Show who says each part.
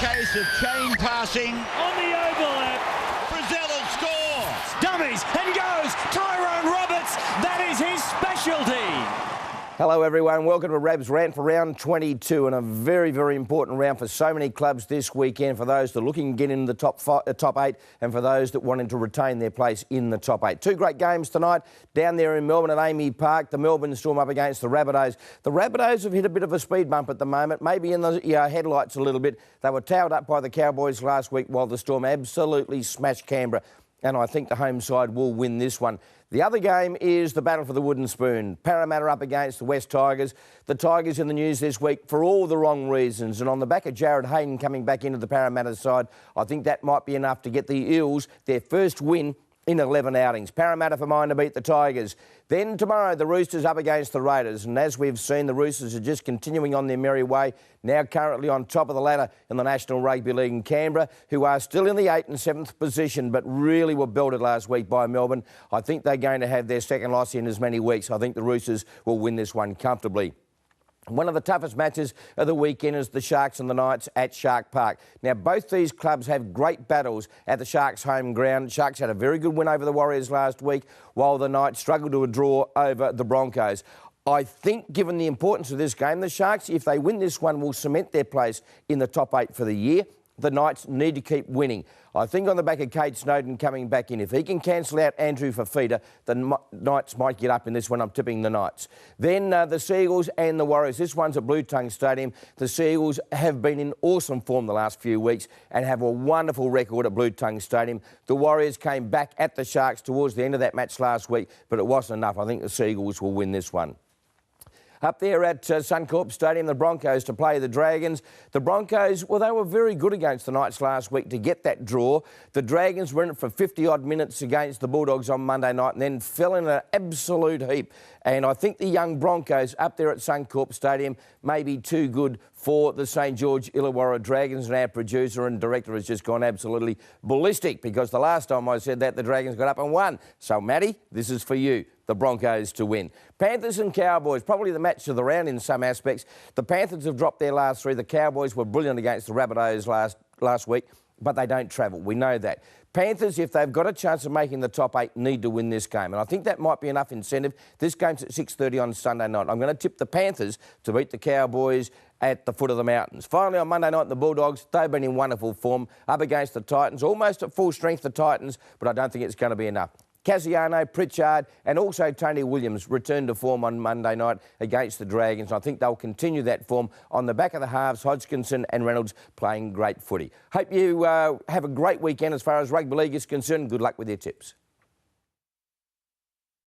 Speaker 1: case of chain passing.
Speaker 2: On the overlap.
Speaker 1: Brazil will score.
Speaker 2: Dummies and goes. Tyrone Roberts. That is his specialty.
Speaker 3: Hello everyone, welcome to Rab's Rant for round 22 and a very, very important round for so many clubs this weekend, for those that are looking to get into the top 8 and for those that wanting to retain their place in the top 8. Two great games tonight down there in Melbourne at Amy Park. The Melbourne Storm up against the Rabbitohs. The Rabbitohs have hit a bit of a speed bump at the moment, maybe in the headlights a little bit. They were towed up by the Cowboys last week while the Storm absolutely smashed Canberra, and I think the home side will win this one. The other game is the battle for the wooden spoon. Parramatta up against the West Tigers. The Tigers in the news this week for all the wrong reasons. And on the back of Jared Hayden coming back into the Parramatta side, I think that might be enough to get the Eels their first win in 11 outings. Parramatta for mine to beat the Tigers. Then tomorrow, the Roosters up against the Raiders. And as we've seen, the Roosters are just continuing on their merry way, now currently on top of the ladder in the National Rugby League in Canberra, who are still in the 8th and 7th position, but really were belted last week by Melbourne. I think they're going to have their second loss in as many weeks. I think the Roosters will win this one comfortably. One of the toughest matches of the weekend is the Sharks and the Knights at Shark Park. Now, both these clubs have great battles at the Sharks' home ground. Sharks had a very good win over the Warriors last week, while the Knights struggled to draw over the Broncos. I think, given the importance of this game, the Sharks, if they win this one, will cement their place in the top 8 for the year. The Knights need to keep winning. I think on the back of Kate Snowden coming back in, if he can cancel out Andrew Fafita, the Knights might get up in this one. I'm tipping the Knights. Then the Seagulls and the Warriors. This one's at Blue Tongue Stadium. The Seagulls have been in awesome form the last few weeks and have a wonderful record at Blue Tongue Stadium. The Warriors came back at the Sharks towards the end of that match last week, but it wasn't enough. I think the Seagulls will win this one. Up there at Suncorp Stadium, the Broncos to play the Dragons. The Broncos, well, they were very good against the Knights last week to get that draw. The Dragons were in it for 50-odd minutes against the Bulldogs on Monday night and then fell in an absolute heap. And I think the young Broncos up there at Suncorp Stadium may be too good for the St George Illawarra Dragons, and our producer and director has just gone absolutely ballistic because the last time I said that, the Dragons got up and won. So, Matty, this is for you, the Broncos to win. Panthers and Cowboys, probably the match of the round in some aspects. The Panthers have dropped their last 3. The Cowboys were brilliant against the Rabbitohs last week, but they don't travel. We know that. Panthers, if they've got a chance of making the top 8, need to win this game. And I think that might be enough incentive. This game's at 6:30 on Sunday night. I'm going to tip the Panthers to beat the Cowboys at the foot of the mountains. Finally, on Monday night, the Bulldogs, they've been in wonderful form up against the Titans, almost at full strength, the Titans, but I don't think it's going to be enough. Casiano, Pritchard and also Tony Williams returned to form on Monday night against the Dragons. I think they'll continue that form on the back of the halves, Hodgkinson and Reynolds playing great footy. Hope you have a great weekend as far as rugby league is concerned. Good luck with your tips.